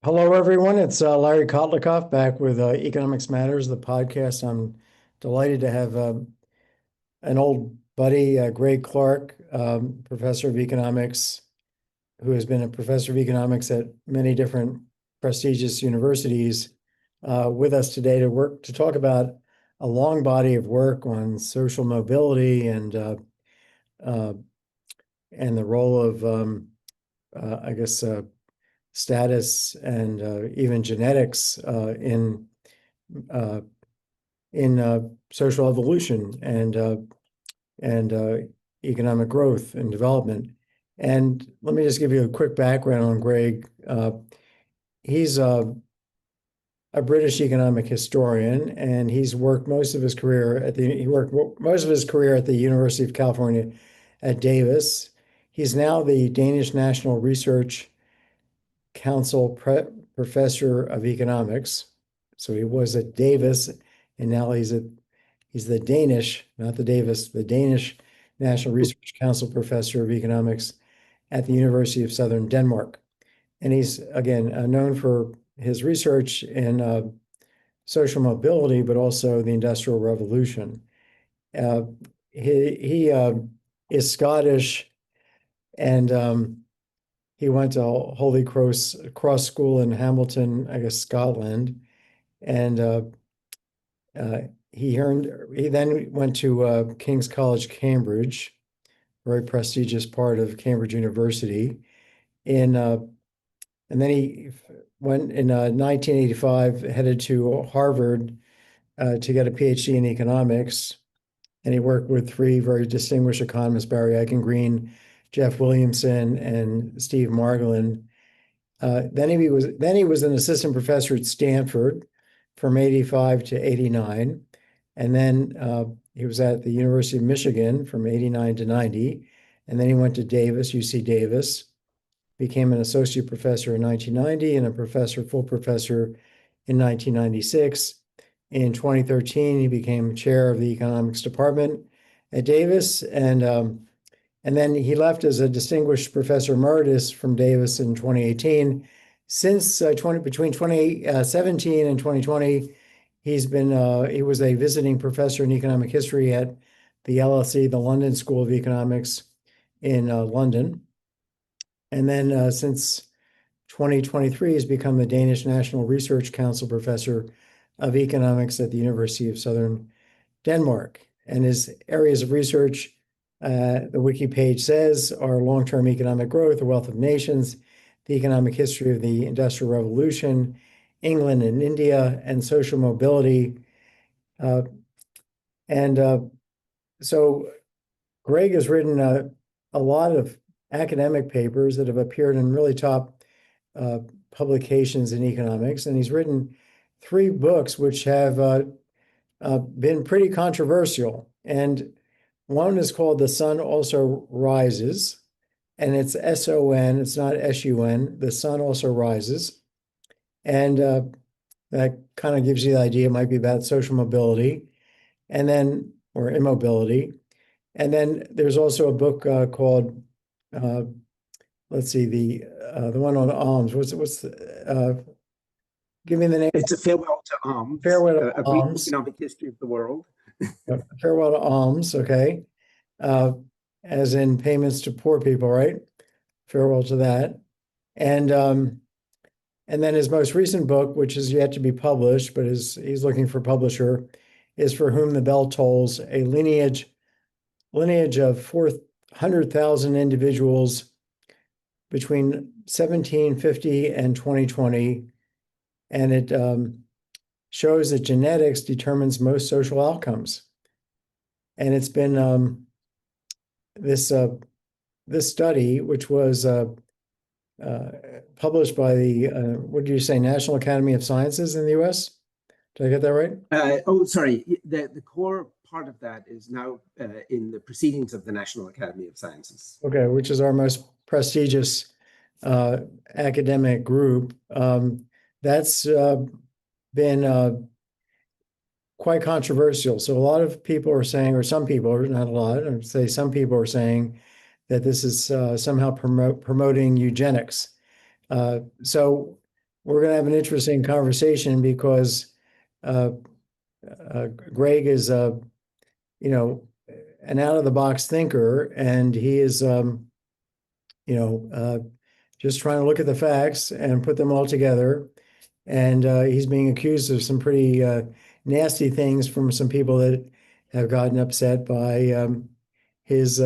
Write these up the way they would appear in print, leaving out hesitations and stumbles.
Hello, everyone. It's Larry Kotlikoff back with Economics Matters, the podcast. I'm delighted to have an old buddy, Greg Clark, professor of economics, who has been a professor of economics at many different prestigious universities, with us today to talk about a long body of work on social mobility uh, and the role of, I guess, status and even genetics uh, in social evolution and economic growth and development. And let me just give you a quick background on Greg. He's a British economic historian, and he's worked most of his career at the University of California at Davis. He's now the Danish National Research Council Professor of Economics. So he was at Davis, and now he's the Danish, not the Davis, the Danish National Research Council Professor of Economics at the University of Southern Denmark. And he's, again, known for his research in social mobility, but also the Industrial Revolution. Uh, he is Scottish, and he went to Holy Cross School in Hamilton, I guess, Scotland, and he then went to King's College, Cambridge, very prestigious part of Cambridge University. And then he went in 1985, headed to Harvard to get a PhD in economics. And he worked with three very distinguished economists, Barry Eichengreen, Jeff Williamson, and Steve Marglin. Then he was an assistant professor at Stanford from 85 to 89. And then he was at the University of Michigan from 89 to 90. And then he went to Davis, UC Davis, became an associate professor in 1990 and a full professor in 1996. In 2013, he became chair of the economics department at Davis. And then he left as a distinguished professor emeritus from Davis in 2018. Since between 2017 and 2020, he was a visiting professor in economic history at the LSE, the London School of Economics in London. And then since 2023, he's become the Danish National Research Council Professor of Economics at the University of Southern Denmark. And his areas of research, the wiki page says, are long-term economic growth, the wealth of nations, the economic history of the Industrial Revolution, England and India, and social mobility. So Greg has written a lot of academic papers that have appeared in really top publications in economics, and he's written three books which have been pretty controversial. And one is called The Sun Also Rises, and it's S-O-N, it's not S-U-N. The Sun Also Rises. And that kind of gives you the idea. It might be about social mobility or immobility. And then there's also a book called, let's see, the one on alms. Give me the name. It's A Farewell to Alms. Farewell to a Alms. brief economic history of the world. Farewell to Alms, okay. As in payments to poor people, right? Farewell to that. And then his most recent book, which is yet to be published, but he's looking for a publisher, is For Whom the Bell Tolls, a lineage of 400,000 individuals between 1750 and 2020. And it shows that genetics determines most social outcomes. And it's been this study, which was published by the, what did you say, National Academy of Sciences in the US? Did I get that right? Sorry. The core part of that is now in the Proceedings of the National Academy of Sciences. Okay, which is our most prestigious academic group. That's been quite controversial. So a lot of people are saying, or some people, or not a lot, I'd say some people are saying that this is somehow promoting eugenics. So we're going to have an interesting conversation because uh, Greg is you know, an out-of-the-box thinker, and he is you know, just trying to look at the facts and put them all together. And he's being accused of some pretty nasty things from some people that have gotten upset by his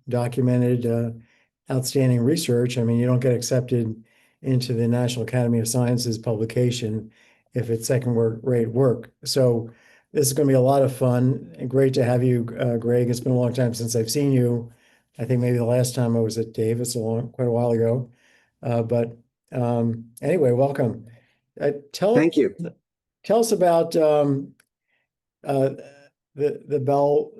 documented outstanding research. I mean, you don't get accepted into the National Academy of Sciences publication if it's second-rate work. So this is going to be a lot of fun and great to have you, Greg. It's been a long time since I've seen you. I think maybe the last time I was at Davis quite a while ago. But anyway, welcome. Tell Thank you. tell us about uh, the Bell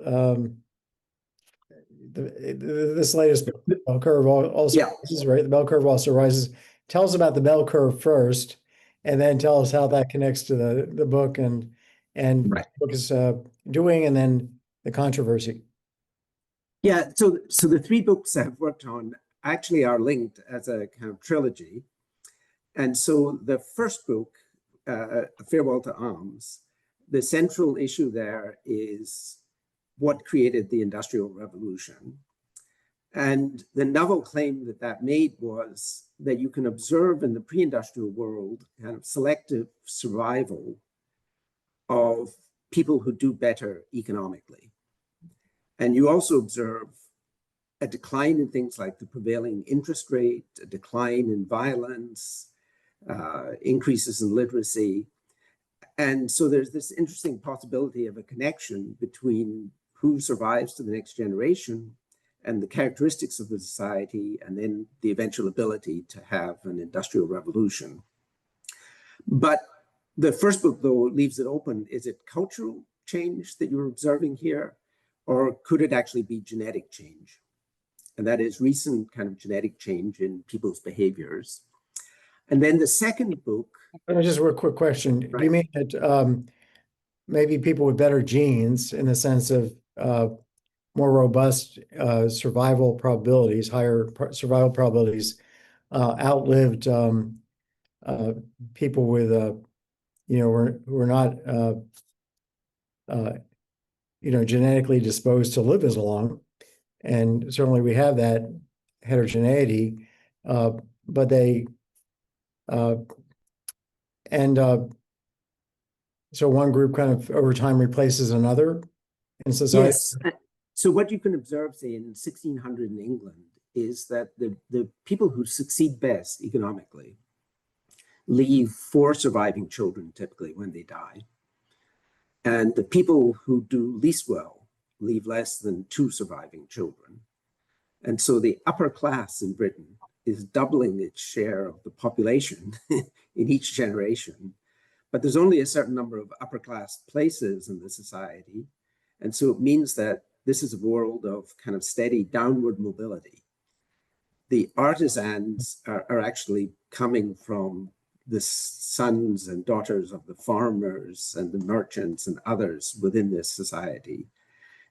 this latest bell curve also Yeah. rises, right? The bell curve also rises. Tell us about the bell curve first, and then tell us how that connects to the book and Right. what the book is doing, and then the controversy. Yeah, so the three books I've worked on actually are linked as a kind of trilogy. And so the first book, Farewell to Arms, the central issue there is what created the Industrial Revolution. And the novel claim that that made was that you can observe in the pre-industrial world kind of selective survival of people who do better economically. And you also observe a decline in things like the prevailing interest rate, a decline in violence, increases in literacy. And so there's this interesting possibility of a connection between who survives to the next generation and the characteristics of the society, and then the eventual ability to have an industrial revolution. But the first book, though, leaves it open. Is it cultural change that you're observing here, or could it actually be genetic change? And that is recent kind of genetic change in people's behaviors. And then the second book. Let me just a quick question. Right. Do you mean that maybe people with better genes, in the sense of more robust survival probabilities, higher survival probabilities, outlived people with who are not genetically disposed to live as long, and certainly we have that heterogeneity, but they and so one group kind of over time replaces another in society. Yes. So what you can observe, say, in 1600 in England is that the people who succeed best economically leave 4 surviving children typically when they die. And the people who do least well leave less than 2 surviving children. And so the upper class in Britain is doubling its share of the population in each generation. But there's only a certain number of upper class places in the society. And so it means that this is a world of kind of steady downward mobility. The artisans are actually coming from the sons and daughters of the farmers and the merchants and others within this society.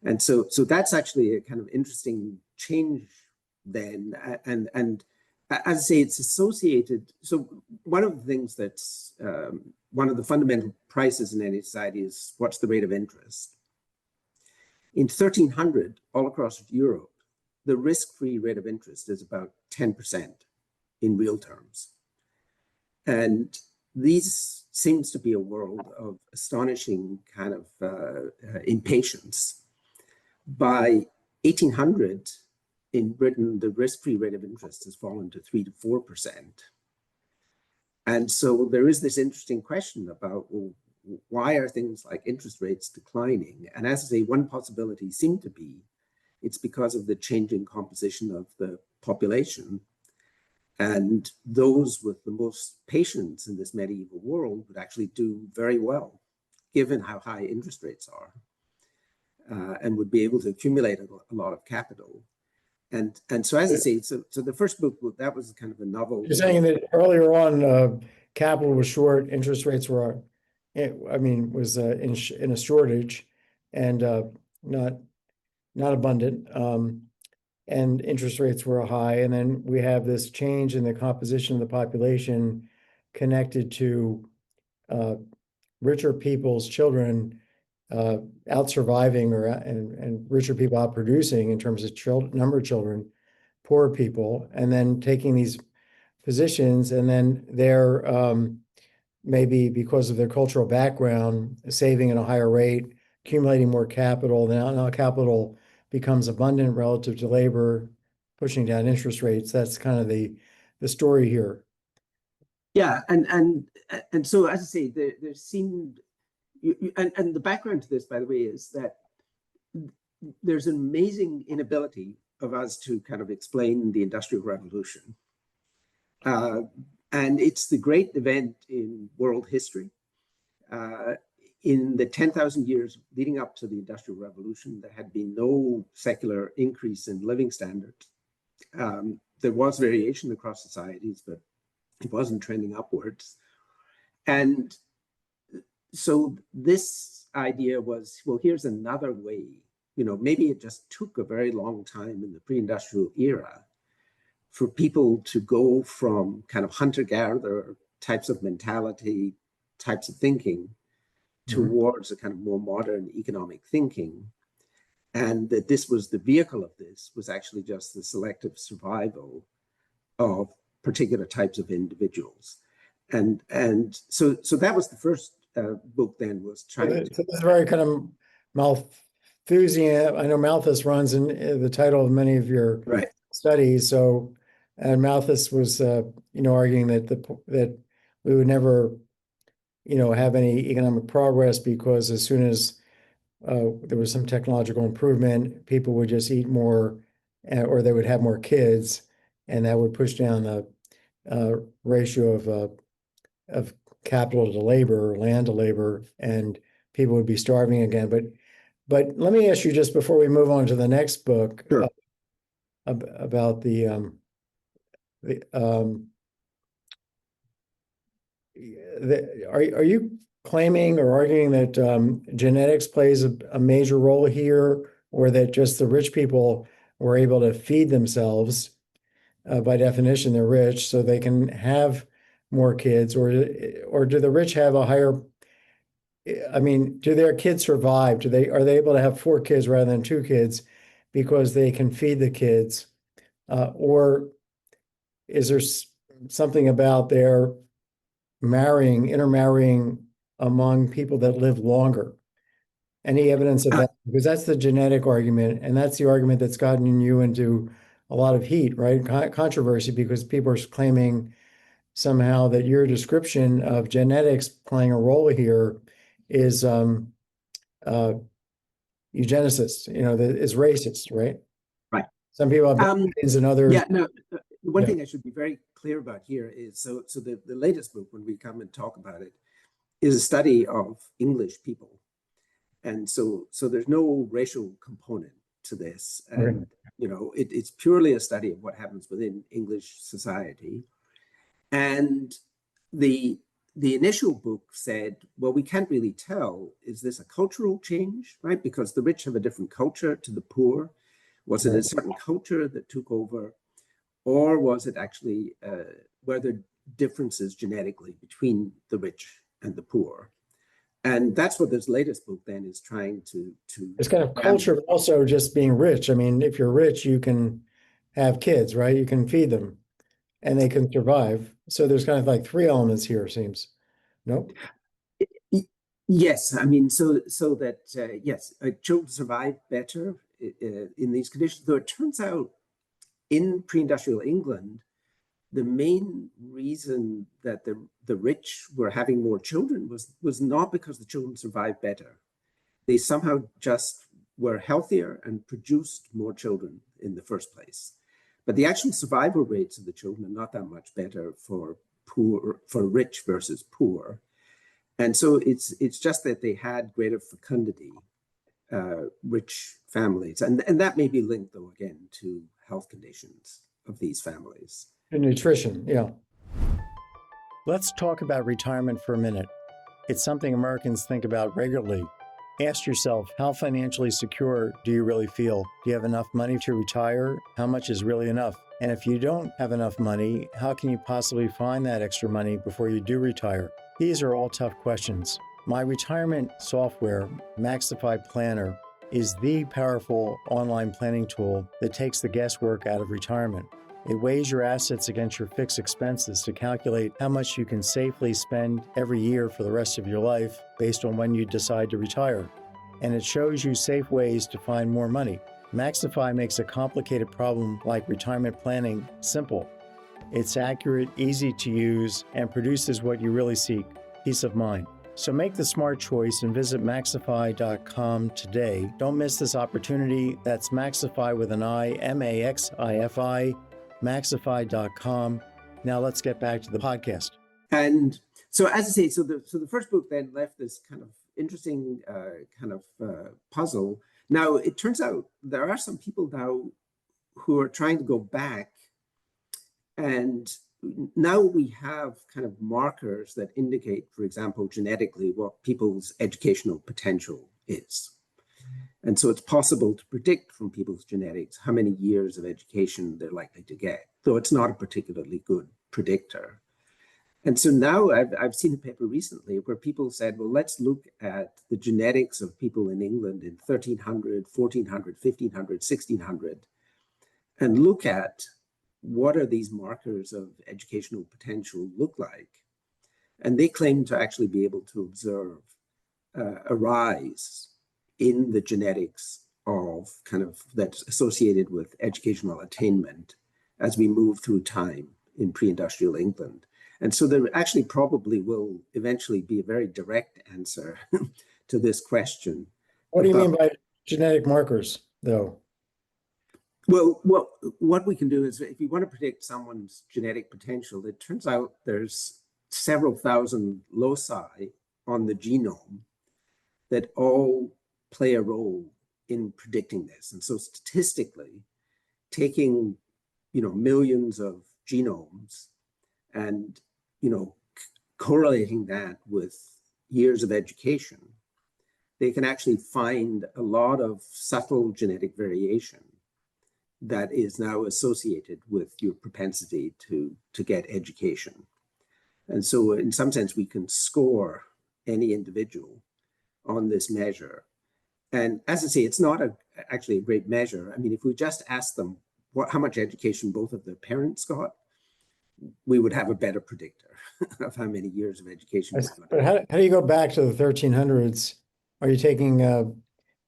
And so that's actually a kind of interesting change then. And as I say, it's associated. So one of the things that's one of the fundamental prices in any society is what's the rate of interest. In 1300, all across Europe, the risk-free rate of interest is about 10% in real terms. And these seems to be a world of astonishing kind of impatience. By 1800, in Britain, the risk-free rate of interest has fallen to 3 to 4%. And so there is this interesting question about, well, why are things like interest rates declining? And as I say, one possibility seemed to be it's because of the changing composition of the population. And those with the most patience in this medieval world would actually do very well, given how high interest rates are, and would be able to accumulate a lot of capital. And so, as I say, so the first book, that was kind of a novel. You're saying that earlier on, capital was short, interest rates were, was in a shortage, and not abundant, and interest rates were high. And then we have this change in the composition of the population connected to richer people's children out surviving and richer people out producing in terms of number of children, poorer people, and then taking these positions, and then they're maybe because of their cultural background, saving at a higher rate, accumulating more capital. Now capital becomes abundant relative to labor, pushing down interest rates. That's kind of the story here. Yeah, and so as I say, there seemed, and the background to this, by the way, is that there's an amazing inability of us to kind of explain the Industrial Revolution. And it's the great event in world history. In the 10,000 years leading up to the Industrial Revolution, there had been no secular increase in living standards. There was variation across societies, but it wasn't trending upwards. And so this idea was, well, here's another way. Maybe it just took a very long time in the pre-industrial era for people to go from kind of hunter-gatherer types of mentality, types of thinking, towards a kind of more modern economic thinking. And that this was the vehicle of this was actually just the selective survival of particular types of individuals. And so that was the first book then, was trying to... It's very kind of Malthusian. I know Malthus runs in the title of many of your studies. So, and Malthus was, arguing that we would never, have any economic progress because as soon as there was some technological improvement, people would just eat more, or they would have more kids, and that would push down the ratio of capital to labor, land to labor, and people would be starving again. But let me ask you, just before we move on to the next book, about are you claiming or arguing that genetics plays a major role here, or that just the rich people were able to feed themselves? By definition, they're rich, so they can have more kids, or do the rich have a higher? I mean, do their kids survive? Are they able to have 4 kids rather than 2 kids because they can feed the kids, or is there something about their intermarrying among people that live longer? Any evidence of that? Because that's the genetic argument, and that's the argument that's gotten you into a lot of heat, right? Controversy, because people are claiming somehow that your description of genetics playing a role here is eugenicist, that is racist, right? Right. Some people have opinions and others. Yeah, no. One thing I should be very clear about here is, so the latest book, when we come and talk about it, is a study of English people. And so there's no racial component to this. And, it's purely a study of what happens within English society. And the initial book said, well, we can't really tell, is this a cultural change, right? Because the rich have a different culture to the poor. Was it a certain culture that took over? Or was it actually, were there differences genetically between the rich and the poor? And that's what this latest book then is trying to it's kind of culture, but also just being rich. I mean, if you're rich, you can have kids, right? You can feed them and they can survive. So there's kind of like 3 elements here, it seems. Nope. Yes, I mean, so that yes, children survive better in these conditions. Though it turns out in pre-industrial England, the main reason that the rich were having more children was not because the children survived better. They somehow just were healthier and produced more children in the first place. But the actual survival rates of the children are not that much better for rich versus poor. And so it's just that they had greater fecundity, rich families. And that may be linked, though, again, to health conditions of these families. And nutrition, yeah. Let's talk about retirement for a minute. It's something Americans think about regularly. Ask yourself, how financially secure do you really feel? Do you have enough money to retire? How much is really enough? And if you don't have enough money, how can you possibly find that extra money before you do retire? These are all tough questions. My retirement software, Maxify Planner, is the powerful online planning tool that takes the guesswork out of retirement. It weighs your assets against your fixed expenses to calculate how much you can safely spend every year for the rest of your life based on when you decide to retire. And it shows you safe ways to find more money. Maxify makes a complicated problem like retirement planning simple. It's accurate, easy to use, and produces what you really seek, peace of mind. So make the smart choice and visit Maxify.com today. Don't miss this opportunity. That's Maxify with an I, M-A-X-I-F-I, Maxify.com. Now let's get back to the podcast. And so, as I say, so the first book then left this kind of interesting puzzle. Now, it turns out there are some people now who are trying to go back, and now we have kind of markers that indicate, for example, genetically what people's educational potential is. And so it's possible to predict from people's genetics how many years of education they're likely to get, though it's not a particularly good predictor. And so now I've seen a paper recently where people said, well, let's look at the genetics of people in England in 1300, 1400, 1500, 1600, and look at what are these markers of educational potential look like. And they claim to actually be able to observe a rise in the genetics of kind of that's associated with educational attainment as we move through time in pre-industrial England. And so there actually probably will eventually be a very direct answer to this question. What do you mean by genetic markers, though? Well, what we can do is if you want to predict someone's genetic potential, it turns out there's several thousand loci on the genome that all play a role in predicting this. And so statistically, taking, millions of genomes and, correlating that with years of education, they can actually find a lot of subtle genetic variation that is now associated with your propensity to get education. And so in some sense, we can score any individual on this measure. And as I say, it's not actually a great measure. I mean, if we just ask them how much education both of their parents got, we would have a better predictor of how many years of education. But how do you go back to the 1300s? Are you taking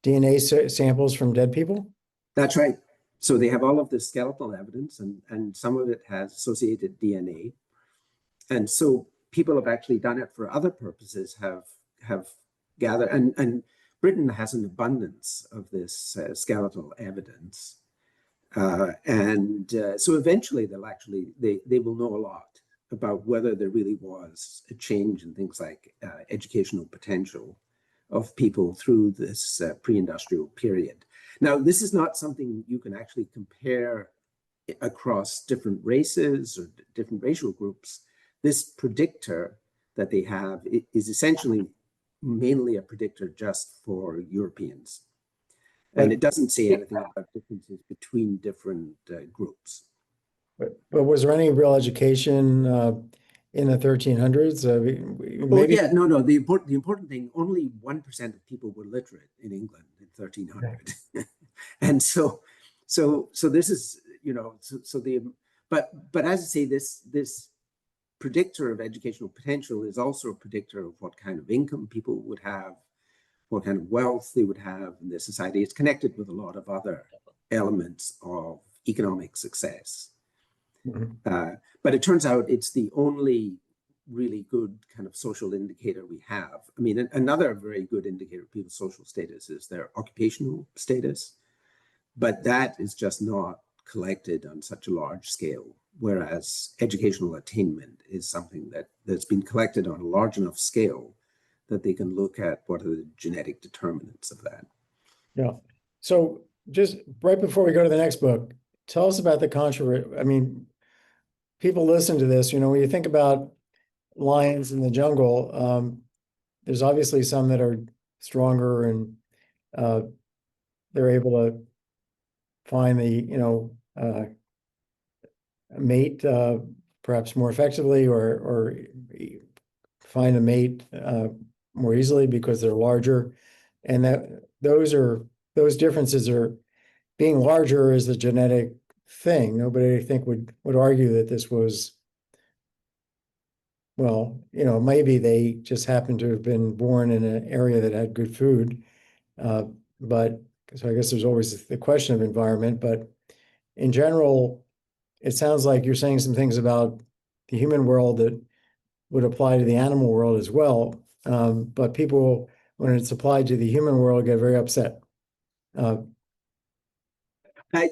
DNA samples from dead people? That's right. So they have all of the skeletal evidence, and some of it has associated DNA. And so people have actually done it for other purposes, have gathered, and Britain has an abundance of this skeletal evidence. So eventually they will know a lot about whether there really was a change in things like educational potential of people through this pre-industrial period. Now, this is not something you can actually compare across different races or different racial groups. This predictor that they have is essentially mainly a predictor just for Europeans. And it doesn't say anything about differences between different groups. But was there any real education in the 1300s? No. The important thing, only 1% of people were literate in England in 1300. Okay. And so this is, but as I say, this predictor of educational potential is also a predictor of what kind of income people would have, what kind of wealth they would have in their society. It's connected with a lot of other elements of economic success. Mm-hmm. But it turns out it's the only really good kind of social indicator we have. I mean, another very good indicator of people's social status is their occupational status, but that is just not collected on such a large scale, whereas educational attainment is something that's been collected on a large enough scale that they can look at what are the genetic determinants of that. Yeah. So just right before we go to the next book, tell us about the controversy. I mean, people listen to this, when you think about lions in the jungle, there's obviously some that are stronger and they're able to find the, mate perhaps more effectively, or find a mate more easily because they're larger, and those differences are being larger is a genetic thing. Nobody I think would argue that this was, well, maybe they just happened to have been born in an area that had good food. But so I guess there's always the question of environment, but in general, it sounds like you're saying some things about the human world that would apply to the animal world as well. But people, when it's applied to the human world, get very upset.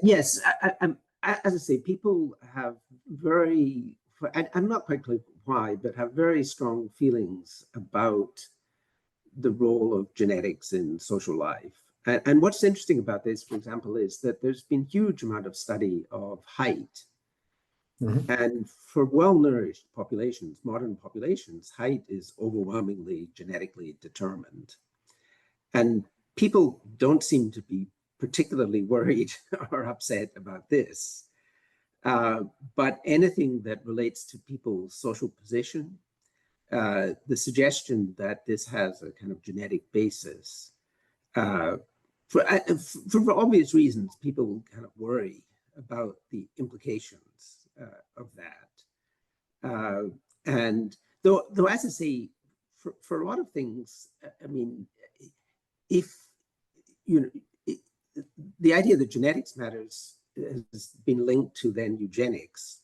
Yes, as I say, people have I'm not quite clear why, but have very strong feelings about the role of genetics in social life. And what's interesting about this, for example, is that there's been huge amount of study of height. Mhm. And for well-nourished populations, modern populations, height is overwhelmingly genetically determined. And people don't seem to be particularly worried or upset about this. But anything that relates to people's social position, the suggestion that this has a kind of genetic basis, for obvious reasons, people kind of worry about the implications of that. And though, as I say, for a lot of things, I mean, if the idea that genetics matters has been linked to then eugenics.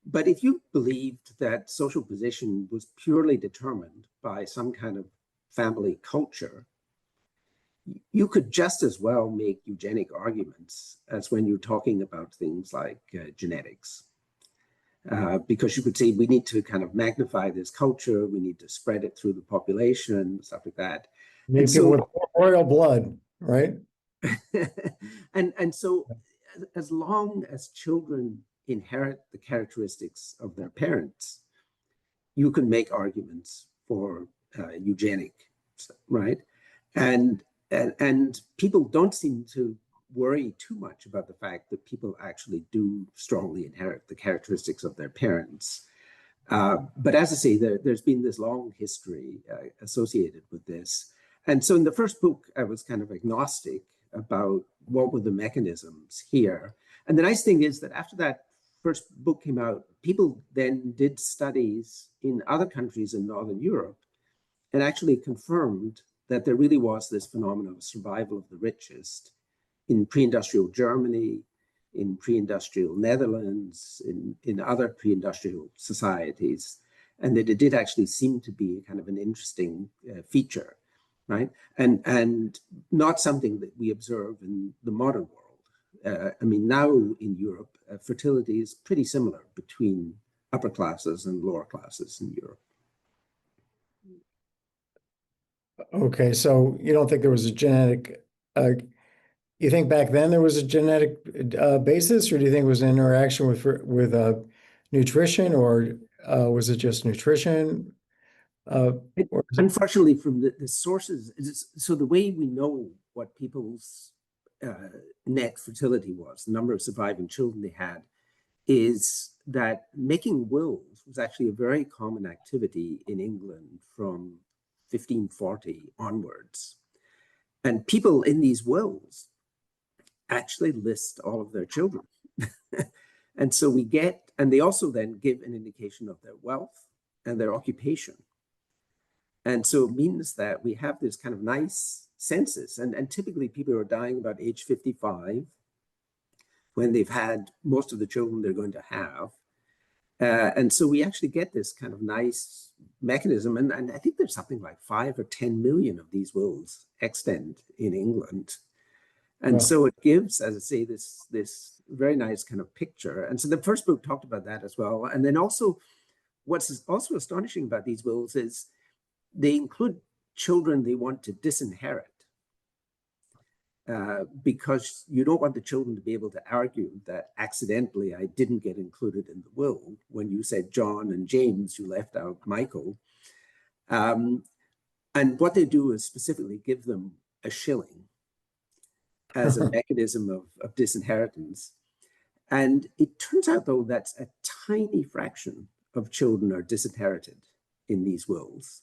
But if you believed that social position was purely determined by some kind of family culture, you could just as well make eugenic arguments as when you're talking about things like genetics. Because you could say we need to kind of magnify this culture, we need to spread it through the population, stuff like that. Maybe And people so, with royal blood, right? and so as long as children inherit the characteristics of their parents, you can make arguments for eugenic, right? And people don't seem to worry too much about the fact that people actually do strongly inherit the characteristics of their parents. But as I say, there's been this long history associated with this. And so in the first book, I was kind of agnostic about what were the mechanisms here. And the nice thing is that after that first book came out, people then did studies in other countries in Northern Europe and actually confirmed that there really was this phenomenon of survival of the richest in pre-industrial Germany, in pre-industrial Netherlands, in other pre-industrial societies, and that it did actually seem to be kind of an interesting feature, right? And not something that we observe in the modern world. I mean, now in Europe, fertility is pretty similar between upper classes and lower classes in Europe. Okay, so you don't think there was a genetic, you think back then there was a genetic basis, or do you think it was an interaction with nutrition, or was it just nutrition? Unfortunately, from the sources, so the way we know what people's net fertility was, the number of surviving children they had, is that making wills was actually a very common activity in England from 1540 onwards. And people in these wills actually list all of their children. And so and they also then give an indication of their wealth and their occupation. And so it means that we have this kind of nice census, and typically people are dying about age 55 when they've had most of the children they're going to have. And so we actually get this kind of nice mechanism. And I think there's something like 5 or 10 million of these wills extant in England. And so it gives, as I say, this very nice kind of picture. And so the first book talked about that as well. And then also, what's also astonishing about these wills is they include children they want to disinherit. Because you don't want the children to be able to argue that accidentally I didn't get included in the will. When you said John and James, you left out Michael. And what they do is specifically give them a shilling as a mechanism of disinheritance. And it turns out, though, that a tiny fraction of children are disinherited in these wills.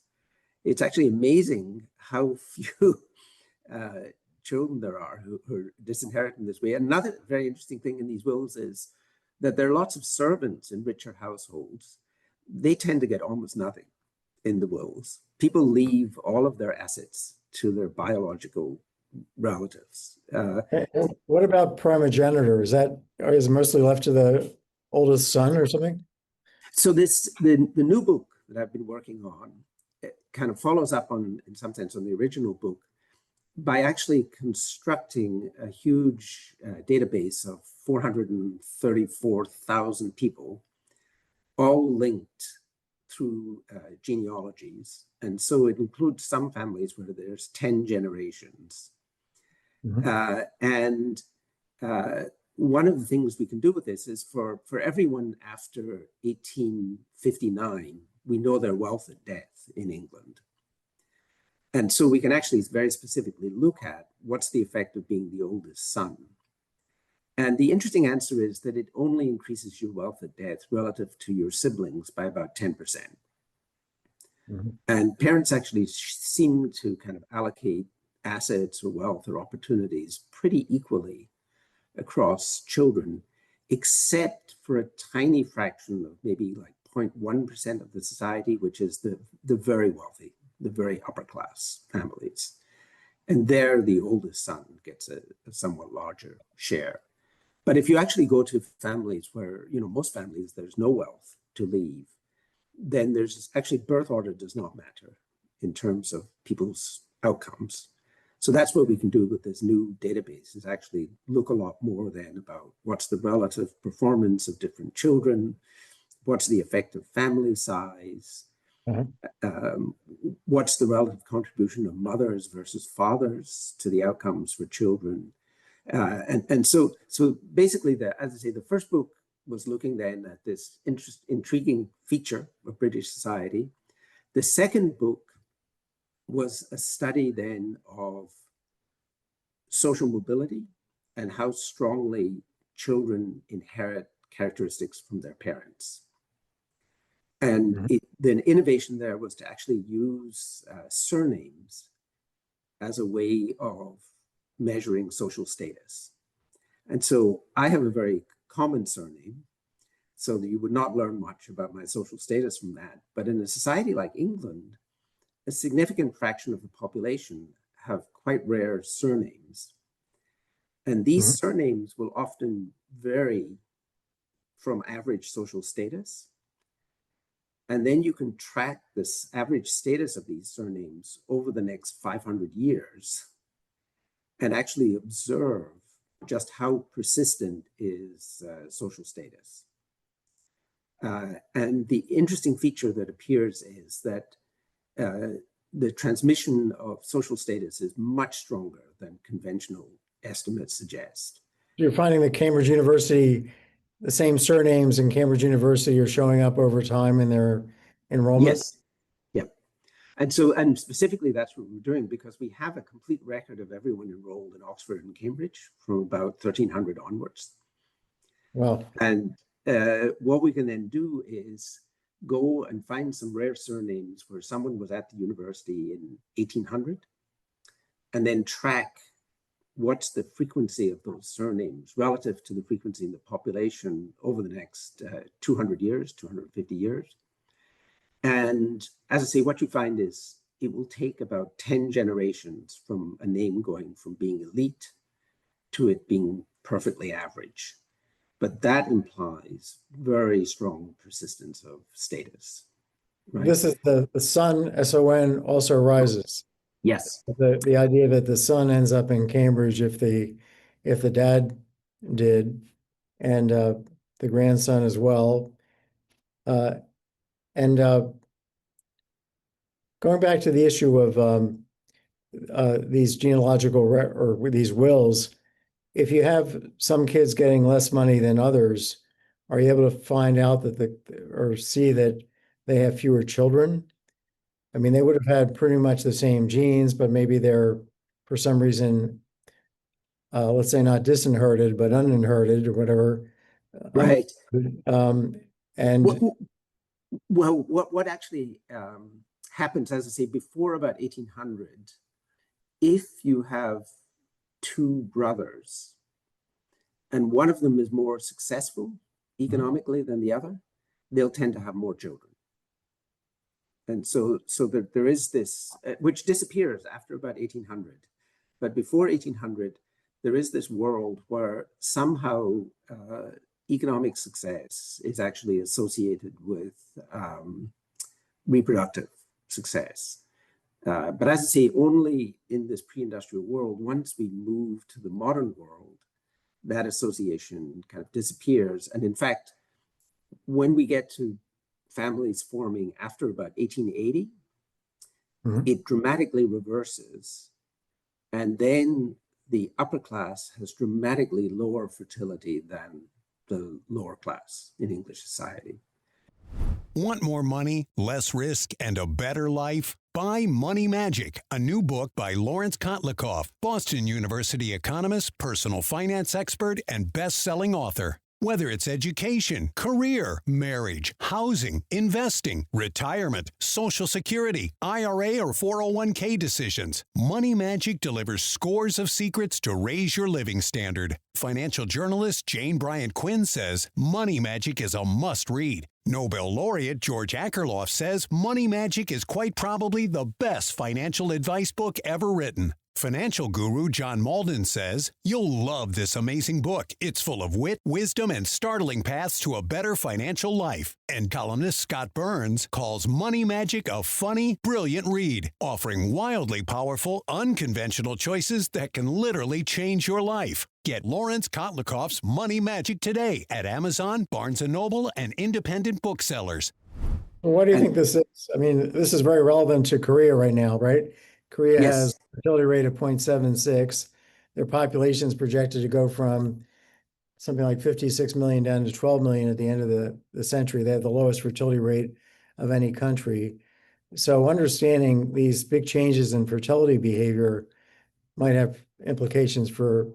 It's actually amazing how few children there are who are disinherited in this way. Another very interesting thing in these wills is that there are lots of servants in richer households. They tend to get almost nothing in the wills. People leave all of their assets to their biological relatives. And what about primogeniture? Is it mostly left to the oldest son or something? So the new book that I've been working on, it kind of follows up on, in some sense, on the original book by actually constructing a huge database of 434,000 people, all linked through genealogies. And so it includes some families where there's 10 generations. And one of the things we can do with this is for everyone after 1859, we know their wealth at death in England. And so we can actually very specifically look at what's the effect of being the oldest son. And the interesting answer is that it only increases your wealth at death relative to your siblings by about 10%. And parents actually seem to kind of allocate assets or wealth or opportunities pretty equally across children, except for a tiny fraction of maybe like 0.1% of the society, which is the very wealthy, the very upper class families. And there, the oldest son gets a somewhat larger share. But if you actually go to families where, most families, there's no wealth to leave, then there's actually birth order does not matter in terms of people's outcomes. So that's what we can do with this new database, is actually look a lot more then about what's the relative performance of different children, what's the effect of family size, what's the relative contribution of mothers versus fathers to the outcomes for children. And so basically, as I say, the first book was looking then at this intriguing feature of British society. The second book was a study then of social mobility and how strongly children inherit characteristics from their parents. And the innovation there was to actually use surnames as a way of measuring social status. And so I have a very common surname, so that you would not learn much about my social status from that. But in a society like England, a significant fraction of the population have quite rare surnames. And these surnames will often vary from average social status. And then you can track this average status of these surnames over the next 500 years and actually observe just how persistent is social status. And the interesting feature that appears is that the transmission of social status is much stronger than conventional estimates suggest. You're finding that Cambridge University, the same surnames in Cambridge University are showing up over time in their enrollment? Yes. Yeah. And specifically, that's what we're doing, because we have a complete record of everyone enrolled in Oxford and Cambridge from about 1300 onwards. Well, and what we can then do is go and find some rare surnames where someone was at the university in 1800, and then track what's the frequency of those surnames relative to the frequency in the population over the next 200 years, 250 years. And as I say, what you find is it will take about 10 generations from a name going from being elite to it being perfectly average. But that implies very strong persistence of status. Right? This is the son, S-O-N, also rises. Yes. The idea that the son ends up in Cambridge if the dad did, and the grandson as well. And going back to the issue of these genealogical or these wills, if you have some kids getting less money than others, are you able to find out that or see that they have fewer children? I mean, they would have had pretty much the same genes, but maybe they're, for some reason, let's say not disinherited, but uninherited or whatever. Right. And What actually happens, as I say, before about 1800, if you have two brothers and one of them is more successful economically than the other, they'll tend to have more children. And so there is this, which disappears after about 1800. But before 1800, there is this world where somehow economic success is actually associated with reproductive success. But as I say, only in this pre-industrial world, once we move to the modern world, that association kind of disappears. And in fact, when we get to families forming after about 1880, it dramatically reverses. And then the upper class has dramatically lower fertility than the lower class in English society. Want more money, less risk, and a better life? Buy Money Magic, a new book by Lawrence Kotlikoff, Boston University economist, personal finance expert, and best-selling author. Whether it's education, career, marriage, housing, investing, retirement, Social Security, IRA, or 401k decisions, Money Magic delivers scores of secrets to raise your living standard. Financial journalist Jane Bryant Quinn says Money Magic is a must-read. Nobel laureate George Akerlof says Money Magic is quite probably the best financial advice book ever written. Financial guru John Malden says, you'll love this amazing book. It's full of wit, wisdom, and startling paths to a better financial life. And columnist Scott Burns calls Money Magic a funny, brilliant read, offering wildly powerful, unconventional choices that can literally change your life. Get Lawrence Kotlikoff's Money Magic today at Amazon, Barnes & Noble, and independent booksellers. Well, what do you think this is? I mean, this is very relevant to Korea right now, right? Korea has a fertility rate of 0.76. Their population is projected to go from something like 56 million down to 12 million at the end of the century. They have the lowest fertility rate of any country. So understanding these big changes in fertility behavior might have implications for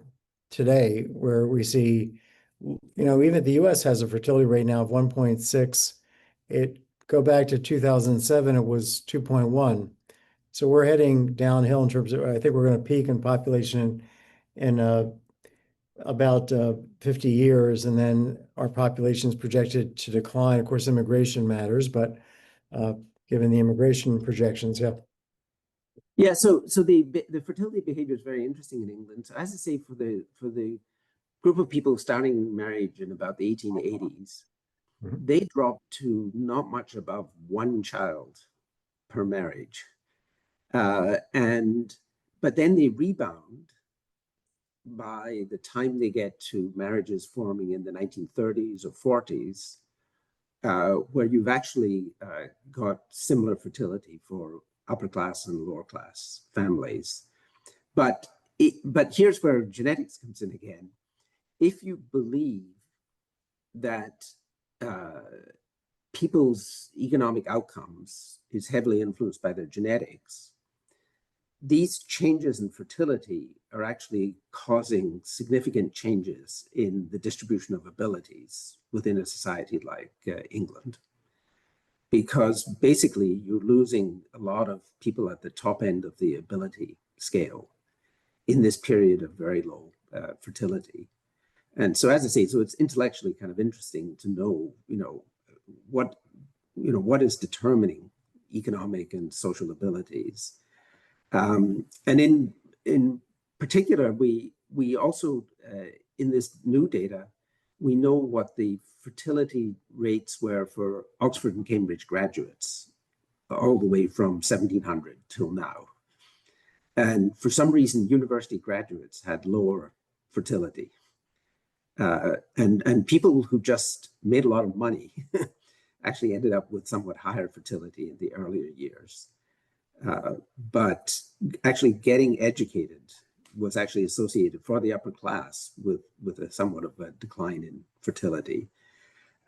today, where we see, even the US has a fertility rate now of 1.6. Go back to 2007, it was 2.1. So we're heading downhill in terms of, I think we're going to peak in population in about 50 years, and then our population is projected to decline. Of course, immigration matters, but given the immigration projections, Yeah, so the fertility behavior is very interesting in England. So as I say, for the group of people starting marriage in about the 1880s, they dropped to not much above one child per marriage. But then they rebound by the time they get to marriages forming in the 1930s or 40s, where you've actually got similar fertility for upper class and lower class families. But here's where genetics comes in again. If you believe that people's economic outcomes is heavily influenced by their genetics, these changes in fertility are actually causing significant changes in the distribution of abilities within a society like England. Because basically you're losing a lot of people at the top end of the ability scale in this period of very low fertility. And so, as I say, so it's intellectually kind of interesting to know, what is determining economic and social abilities. And in particular, we also, in this new data, we know what the fertility rates were for Oxford and Cambridge graduates all the way from 1700 till now. And for some reason, university graduates had lower fertility. And people who just made a lot of money actually ended up with somewhat higher fertility in the earlier years. But actually getting educated was actually associated for the upper class with a somewhat of a decline in fertility.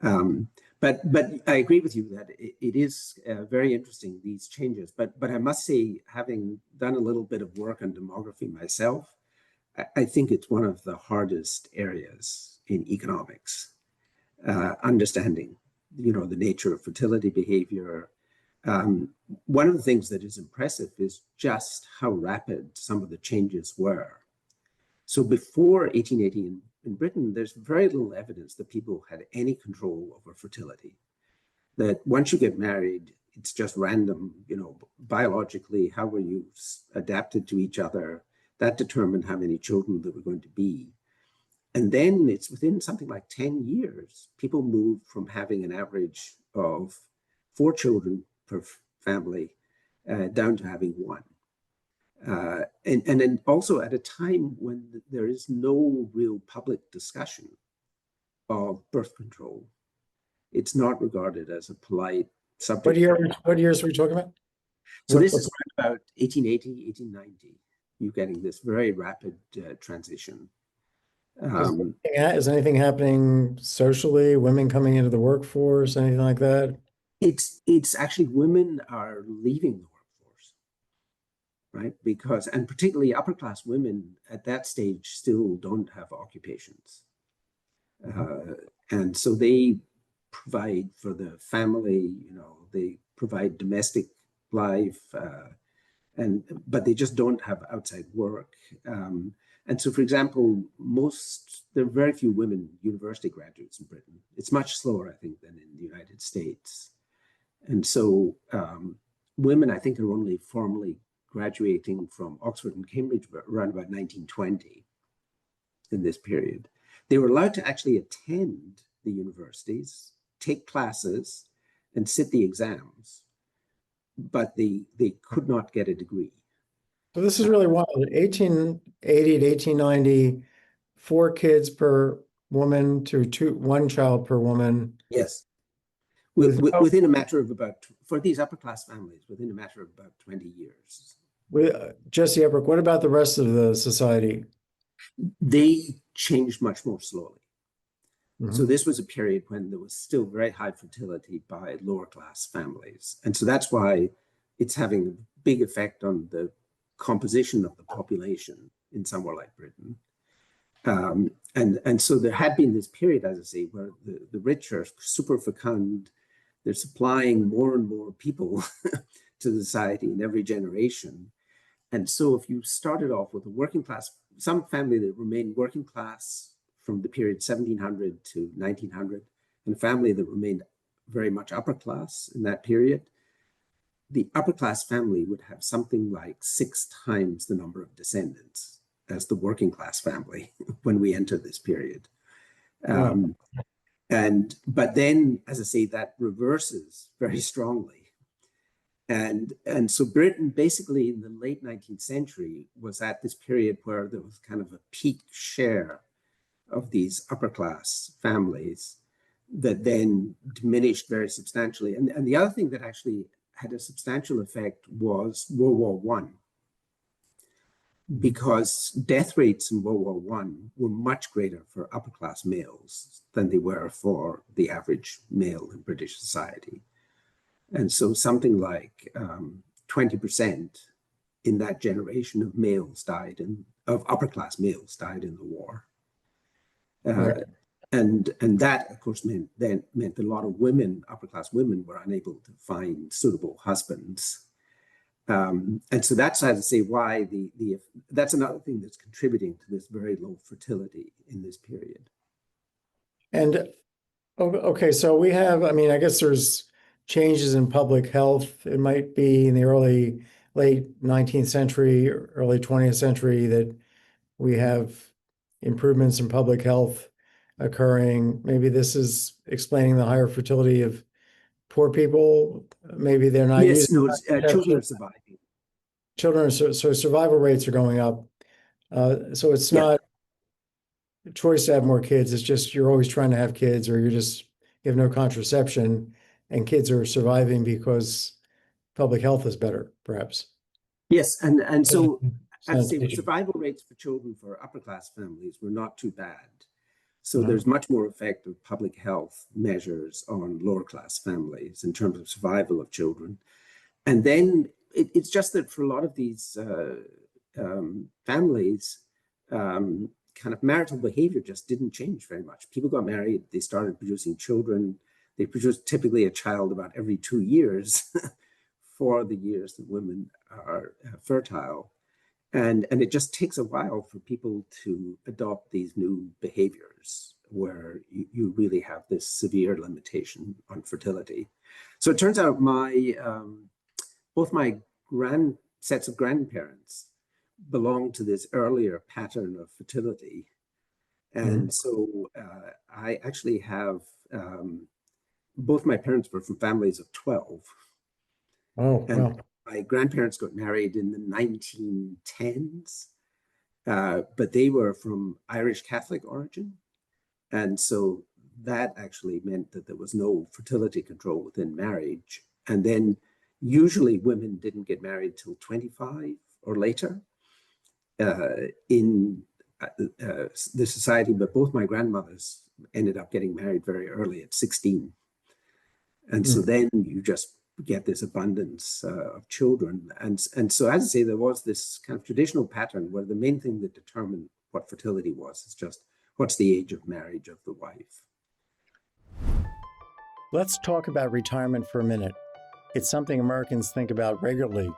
But I agree with you that it is very interesting, these changes. But I must say, having done a little bit of work on demography myself, I think it's one of the hardest areas in economics. understanding, the nature of fertility behavior. One of the things that is impressive is just how rapid some of the changes were. So before 1880 in Britain, there's very little evidence that people had any control over fertility. That once you get married, it's just random, biologically, how were you adapted to each other? That determined how many children there were going to be. And then it's within something like 10 years, people moved from having an average of 4 children per family down to having 1. And then also at a time when there is no real public discussion of birth control. It's not regarded as a polite subject. What years are we talking about? So this is about 1880, 1890. You're getting this very rapid transition. Is anything happening socially? Women coming into the workforce, anything like that? It's actually women are leaving the workforce, right? Because, and particularly upper class women at that stage still don't have occupations. And so they provide for the family, they provide domestic life, but they just don't have outside work. And so, for example, there are very few women university graduates in Britain. It's much slower, I think, than in the United States. And so women, I think, are only formally graduating from Oxford and Cambridge around about 1920 in this period. They were allowed to actually attend the universities, take classes, and sit the exams, but they could not get a degree. So this is really wild. 1880 to 1890, 4 kids per woman to 1 child per woman. Yes. Within a matter of for these upper class families, within a matter of about 20 years. Jesse Ebrick, what about the rest of the society? They changed much more slowly. So this was a period when there was still very high fertility by lower class families. And so that's why it's having a big effect on the composition of the population in somewhere like Britain. And so there had been this period, as I say, where the rich are super fecund. They're supplying more and more people to the society in every generation. And so if you started off with a working class, some family that remained working class from the period 1700 to 1900, and a family that remained very much upper class in that period, the upper class family would have something like 6 times the number of descendants as the working class family when we enter this period. But then, as I say, that reverses very strongly. And so Britain, basically in the late 19th century, was at this period where there was kind of a peak share of these upper class families that then diminished very substantially. And the other thing that actually had a substantial effect was World War I, because death rates in World War I were much greater for upper class males than they were for the average male in British society. And so something like 20% in that generation of males of upper class males died in the war. Right. And that, of course, meant that a lot of women, upper class women, were unable to find suitable husbands. And so that's, as I say, why that's another thing that's contributing to this very low fertility in this period. And okay, so we have, I guess there's changes in public health. It might be in the late 19th century, early 20th century that we have improvements in public health occurring. Maybe this is explaining the higher fertility of poor people. Maybe they're not using children are surviving. So survival rates are going up. So it's not a choice to have more kids. It's just you're always trying to have kids, or you have no contraception, and kids are surviving because public health is better, perhaps. Yes, and so I'd say survival rates for children for upper class families were not too bad. So there's much more effect of public health measures on lower class families in terms of survival of children. And then it's just that for a lot of these families, kind of marital behavior just didn't change very much. People got married, they started producing children. They produced typically a child about every 2 years for the years that women are fertile. And it just takes a while for people to adopt these new behaviors where you really have this severe limitation on fertility. So it turns out both my sets of grandparents belong to this earlier pattern of fertility. And so I actually have, both my parents were from families of 12. Oh, and wow. my grandparents got married in the 1910s, but they were from Irish Catholic origin. And so that actually meant that there was no fertility control within marriage. And then usually women didn't get married till 25 or later in the society, but both my grandmothers ended up getting married very early at 16. And so then you just get this abundance of children. And so, as I say, there was this kind of traditional pattern where the main thing that determined what fertility was is just what's the age of marriage of the wife. Let's talk about retirement for a minute. It's something Americans think about regularly.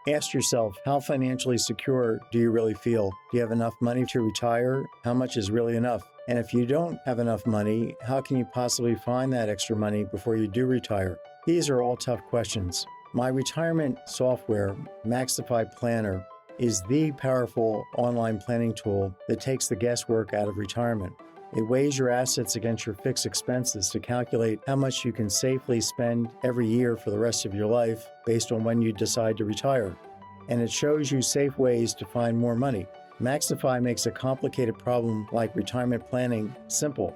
Ask yourself, how financially secure do you really feel? Do you have enough money to retire? How much is really enough? And if you don't have enough money, how can you possibly find that extra money before you do retire? These are all tough questions. My retirement software, Maxify Planner, is the powerful online planning tool that takes the guesswork out of retirement. It weighs your assets against your fixed expenses to calculate how much you can safely spend every year for the rest of your life based on when you decide to retire. And it shows you safe ways to find more money. Maxify makes a complicated problem like retirement planning simple.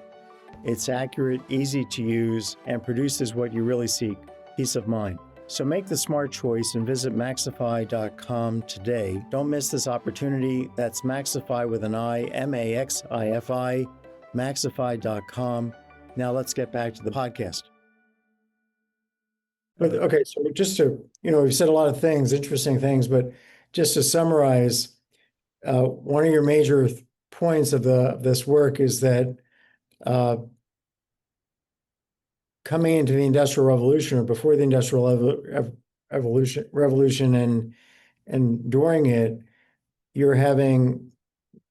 It's accurate, easy to use, and produces what you really seek, peace of mind. So make the smart choice and visit Maxify.com today. Don't miss this opportunity. That's Maxify with an I, M-A-X-I-F-I, Maxify.com. Now let's get back to the podcast. But okay, so just to, we've said a lot of things, interesting things, but just to summarize, one of your major points of this work is that coming into the Industrial Revolution or before the Industrial Revolution and during it, you're having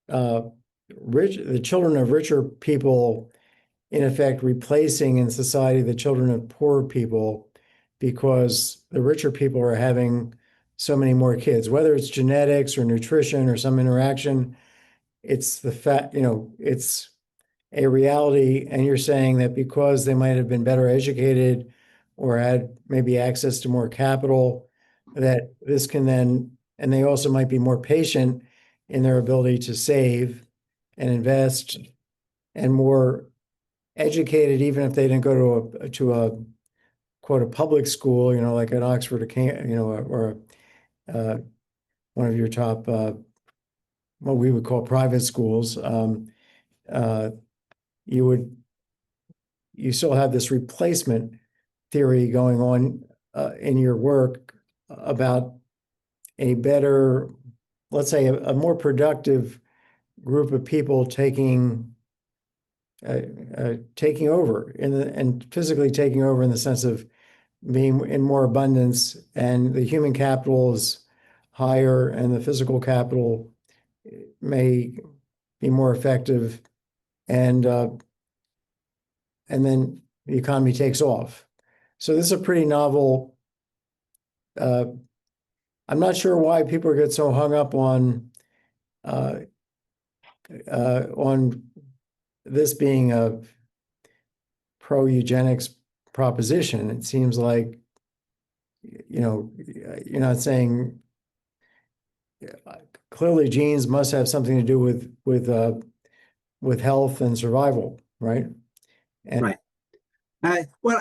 the children of richer people, in effect, replacing in society the children of poorer people because the richer people are having so many more kids, whether it's genetics or nutrition or some interaction. It's the fact, it's a reality. And you're saying that because they might have been better educated or had maybe access to more capital, that this can then, and they also might be more patient in their ability to save and invest and more educated, even if they didn't go to a quote a public school, like at Oxford or one of your top what we would call private schools. You still have this replacement theory going on in your work about a better, let's say, a more productive group of people taking over and physically taking over in the sense of being in more abundance, and the human capital is higher and the physical capital may be more effective, and then the economy takes off. So this is a pretty novel. I'm not sure why people get so hung up on this being a pro-eugenics proposition. It seems like, you're not saying clearly genes must have something to do with health and survival, right? And right. Well,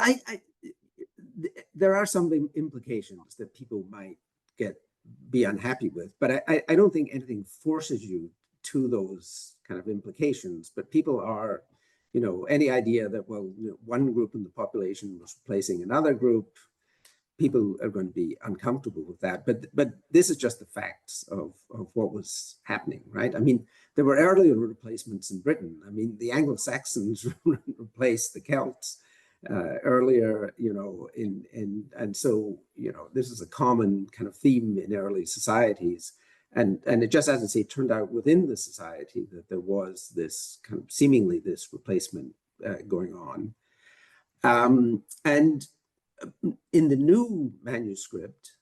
there are some implications that people might be unhappy with, but I don't think anything forces you to those kind of implications. But people are, any idea that, well, one group in the population was replacing another group, people are going to be uncomfortable with that. But this is just the facts of what was happening, right? I mean, there were earlier replacements in Britain. I mean, the Anglo-Saxons replaced the Celts earlier, and so, this is a common kind of theme in early societies. And it just, as I say, turned out within the society that there was this kind of seemingly this replacement going on. And in the new manuscript,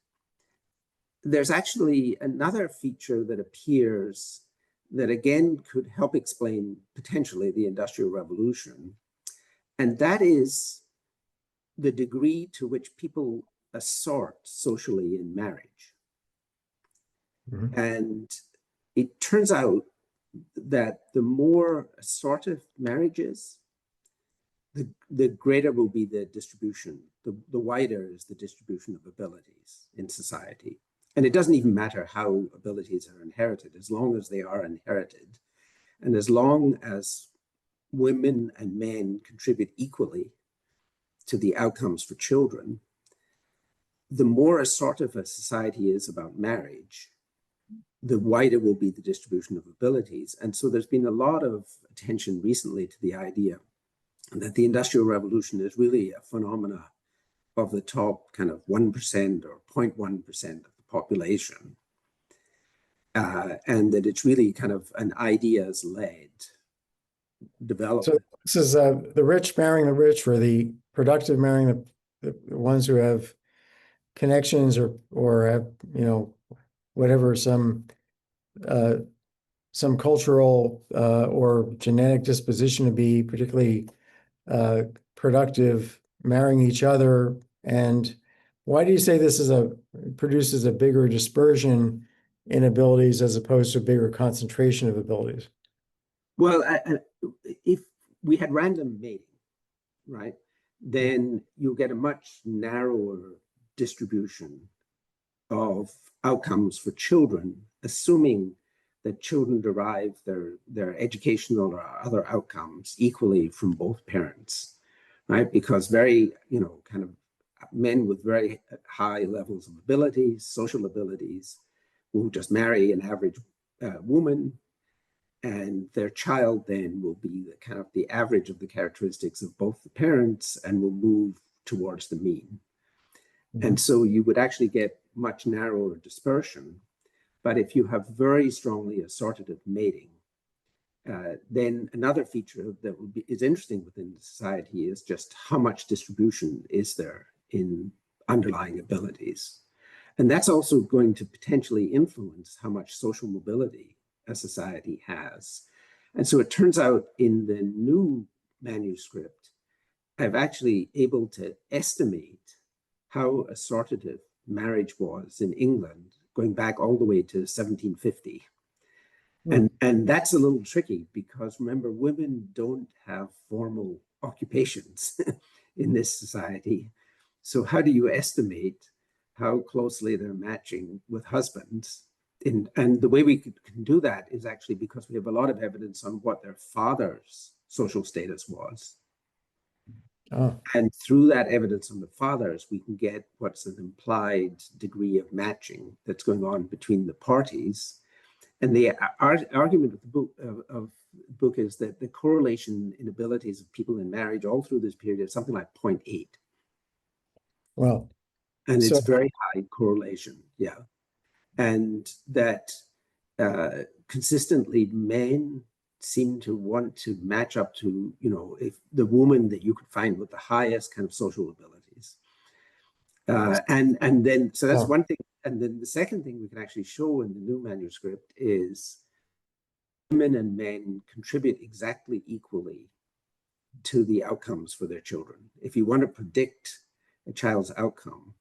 there's actually another feature that appears that again could help explain potentially the Industrial Revolution. And that is the degree to which people assort socially in marriage. Mm-hmm. And it turns out that the more assortive marriage is, the greater will be the distribution, the wider is the distribution of abilities in society. And it doesn't even matter how abilities are inherited, as long as they are inherited. And as long as women and men contribute equally to the outcomes for children, the more assortive a society is about marriage, the wider will be the distribution of abilities. And so there's been a lot of attention recently to the idea that the Industrial Revolution is really a phenomena of the top kind of 1% or 0.1% of the population. And that it's really kind of an ideas-led development. So this is the rich marrying the rich, or the productive marrying the ones who have connections or have, whatever, some cultural or genetic disposition to be particularly productive, marrying each other. And why do you say this produces a bigger dispersion in abilities as opposed to a bigger concentration of abilities? Well, if we had random mating, right, then you'll get a much narrower distribution of outcomes for children, assuming that children derive their educational or other outcomes equally from both parents, right? Because very, kind of men with very high levels of abilities, social abilities, will just marry an average woman, and their child then will be the average of the characteristics of both the parents and will move towards the mean. Mm-hmm. And so you would actually get much narrower dispersion. But if you have very strongly assortative mating, then another feature that is interesting within the society is just how much distribution is there in underlying abilities. And that's also going to potentially influence how much social mobility a society has. And so it turns out in the new manuscript, I've actually able to estimate how assortative marriage was in England, going back all the way to 1750. And that's a little tricky because, remember, women don't have formal occupations in this society. So how do you estimate how closely they're matching with husbands? And the way we can do that is actually because we have a lot of evidence on what their father's social status was. Oh. And through that evidence on the fathers, we can get what's an implied degree of matching that's going on between the parties. And the argument of the book is that the correlation in abilities of people in marriage all through this period is something like 0.8. Wow. And it's very high correlation, yeah. And that consistently men seem to want to match up to, if the woman that you could find with the highest kind of social abilities. And then, so that's one thing. And then the second thing we can actually show in the new manuscript is women and men contribute exactly equally to the outcomes for their children. If you want to predict a child's outcome,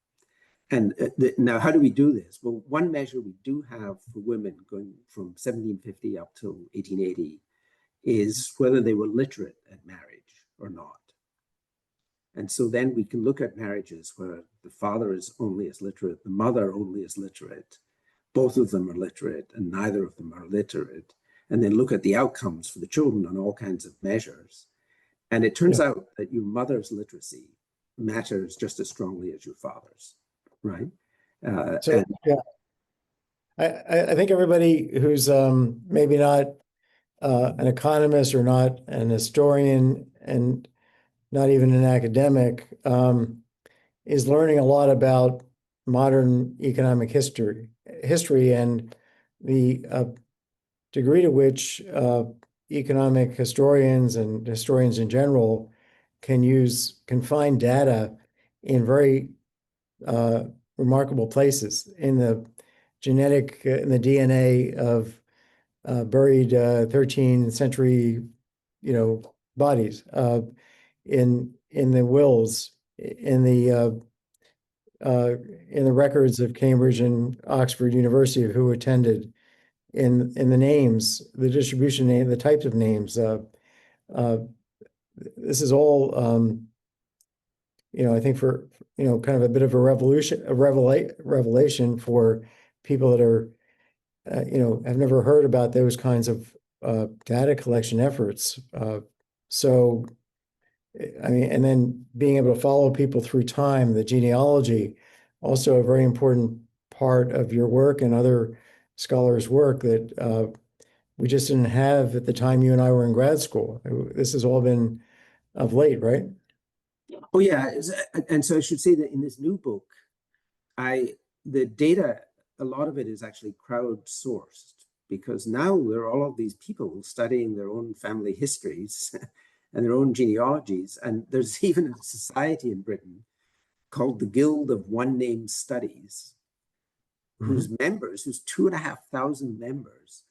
and now how do we do this? Well, one measure we do have for women going from 1750 up to 1880 is whether they were literate at marriage or not. And so then we can look at marriages where the father is only as literate, the mother only is literate, both of them are literate, and neither of them are literate, and then look at the outcomes for the children on all kinds of measures. And it turns out that your mother's literacy matters just as strongly as your father's. right? So, yeah, I think everybody who's maybe not an economist or not an historian and not even an academic is learning a lot about modern economic history and the degree to which economic historians and historians in general can find data in very remarkable places in the in the DNA of buried 13th century, bodies, in the wills, in the records of Cambridge and Oxford University of who attended, in the names, the distribution name, the types of names. This is all, I think for kind of a bit of a revelation for people that are, have never heard about those kinds of data collection efforts. So, I mean, and then being able to follow people through time, the genealogy, also a very important part of your work and other scholars' work that we just didn't have at the time you and I were in grad school. This has all been of late, right? Oh yeah, and so I should say that in this new book, the data, a lot of it is actually crowdsourced, because now there are all of these people studying their own family histories and their own genealogies, and there's even a society in Britain called the Guild of One Name Studies, whose members, whose 2,500 members,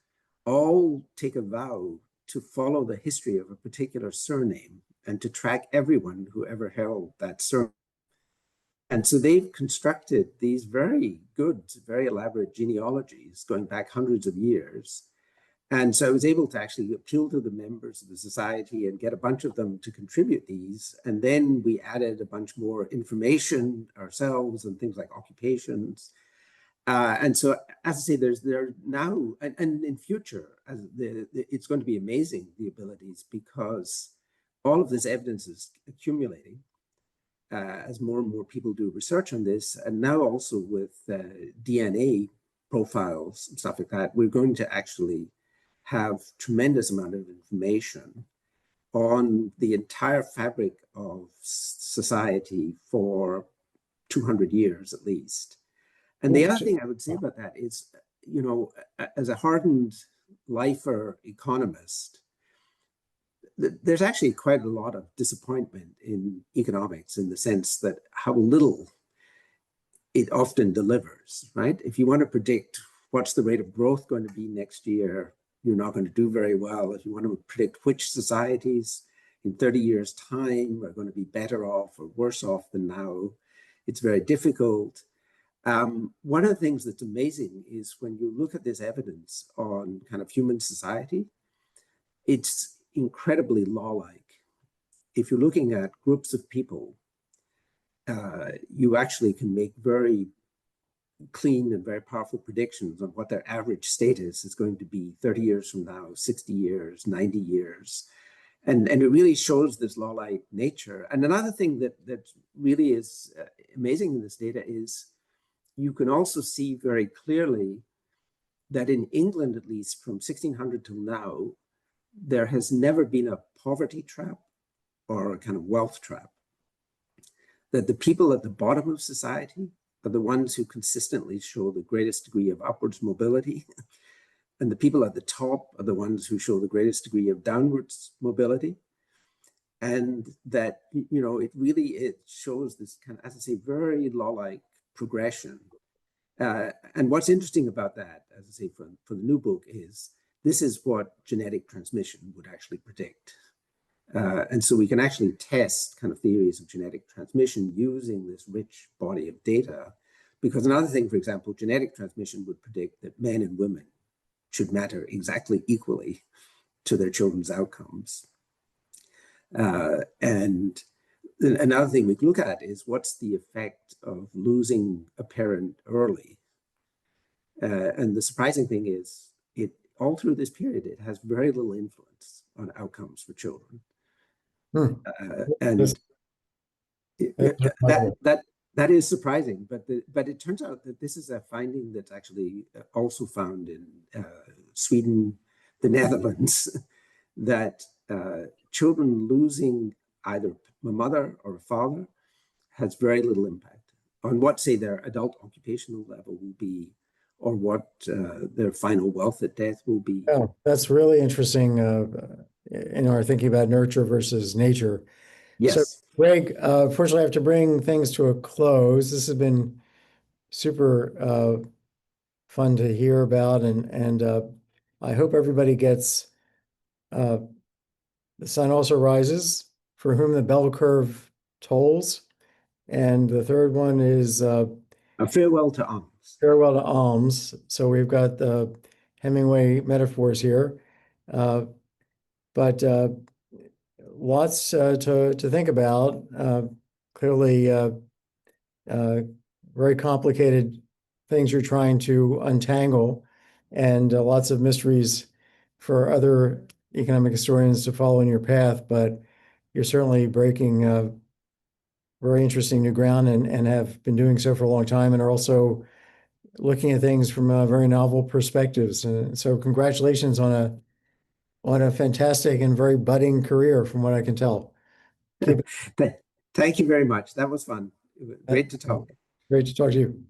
all take a vow to follow the history of a particular surname and to track everyone who ever held that surname. And so they've constructed these very good, very elaborate genealogies going back hundreds of years. And so I was able to actually appeal to the members of the society and get a bunch of them to contribute these. And then we added a bunch more information ourselves and things like occupations. And so, as I say, there now, and in future, it's going to be amazing, the abilities, because all of this evidence is accumulating as more and more people do research on this. And now also with DNA profiles and stuff like that, we're going to actually have tremendous amount of information on the entire fabric of society for 200 years at least. And the other thing I would say about that is, as a hardened lifer economist, there's actually quite a lot of disappointment in economics, in the sense that how little it often delivers, right? If you want to predict what's the rate of growth going to be next year, you're not going to do very well. If you want to predict which societies in 30 years' time are going to be better off or worse off than now, it's very difficult. One of the things that's amazing is when you look at this evidence on kind of human society, it's incredibly law-like. If you're looking at groups of people, you actually can make very clean and very powerful predictions on what their average status is going to be 30 years from now, 60 years, 90 years. And it really shows this law-like nature. And another thing that really is amazing in this data is you can also see very clearly that in England, at least from 1600 till now, there has never been a poverty trap or a kind of wealth trap. That the people at the bottom of society are the ones who consistently show the greatest degree of upwards mobility. And the people at the top are the ones who show the greatest degree of downwards mobility. And that, it shows this kind of, as I say, very law-like progression. And what's interesting about that, as I say, for the new book, is this is what genetic transmission would actually predict. And so we can actually test kind of theories of genetic transmission using this rich body of data. Because another thing, for example, genetic transmission would predict that men and women should matter exactly equally to their children's outcomes. And another thing we can look at is what's the effect of losing a parent early. And the surprising thing is, all through this period, it has very little influence on outcomes for children. And That is surprising, but it turns out that this is a finding that's actually also found in Sweden, the Netherlands, that children losing either a mother or a father has very little impact on what, say, their adult occupational level will be, or what their final wealth at death will be. Oh, that's really interesting in our thinking about nurture versus nature. Yes. So, Greg, unfortunately, I have to bring things to a close. This has been super fun to hear about, and I hope everybody gets The Sun Also Rises, For Whom the Bell Curve Tolls, and the third one is A Farewell to Alms. Farewell to Alms. So we've got the Hemingway metaphors here, but lots to think about. Clearly, very complicated things you're trying to untangle, and lots of mysteries for other economic historians to follow in your path. But you're certainly breaking very interesting new ground, and have been doing so for a long time, and are also looking at things from very novel perspectives. So congratulations on a fantastic and very budding career, from what I can tell. Keep it. Thank you very much. That was fun. Great to talk. Great to talk to you.